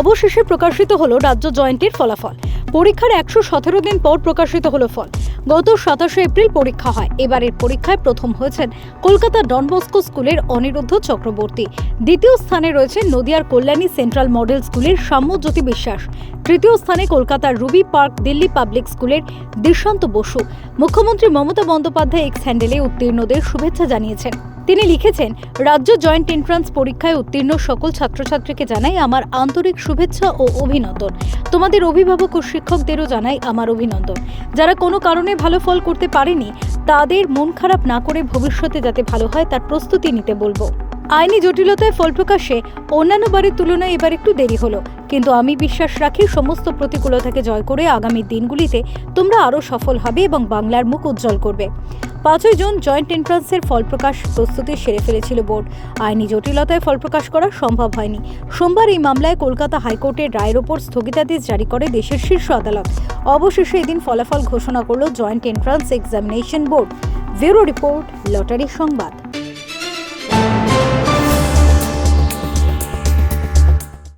অবশেষে প্রকাশিত হলো রাজ্য জয়েন্টের ফলাফল। পরীক্ষার 117 দিন পর প্রকাশিত হলো ফল। গত 27 এপ্রিল পরীক্ষা হয়। এবারের পরীক্ষায় প্রথম হয়েছেন কলকাতা ডন বস্কো স্কুলের অনিরুদ্ধ চক্রবর্তী। দ্বিতীয় স্থানে রয়েছেন নদিয়ার কল্যাণী সেন্ট্রাল মডেল স্কুলের সাম্যজ্যোতি বিশ্বাস। তৃতীয় স্থানে কলকাতার রুবি পার্ক দিল্লি পাবলিক স্কুলের দিশান্ত বসু। মুখ্যমন্ত্রী মমতা বন্দ্যোপাধ্যায় এক্স হ্যান্ডেলে উত্তীর্ণদের শুভেচ্ছা জানিয়েছেন। তিনি লিখেছেন, রাজ্য জয়েন্ট এন্ট্রান্স পরীক্ষায় উত্তীর্ণ সকল ছাত্রছাত্রীকে জানাই আমার আন্তরিক শুভেচ্ছা ও অভিনন্দন। তোমাদের অভিভাবক ও শিক্ষকদেরও জানাই আমার অভিনন্দন। যারা কোনো কারণে ভালো ফল করতে পারেনি তাদের মন খারাপ না করে ভবিষ্যতে যাতে ভালো হয় তার প্রস্তুতি নিতে বলবো। আইনি জটিলতায় ফল প্রকাশে অন্যান্য বারের তুলনায় এবার একটু দেরি হলো, কিন্তু আমি বিশ্বাস রাখি সমস্ত প্রতিকূলতাকে জয় করে আগামী দিনগুলিতে তোমরা আরও সফল হবে এবং বাংলার মুখ উজ্জ্বল করবে। 5 জুন জয়েন্ট এন্ট্রান্সের ফল প্রকাশ প্রস্তুতি সেরে ফেলেছিল বোর্ড। আইনি জটিলতায় ফল প্রকাশ করা সম্ভব হয়নি। সোমবার এই মামলায় কলকাতা হাইকোর্টের রায়ের ওপর স্থগিতাদেশ জারি করে দেশের শীর্ষ আদালত। অবশেষে এদিন ফলাফল ঘোষণা করল joint entrance examination board. Bureau report, lottery সংবাদ।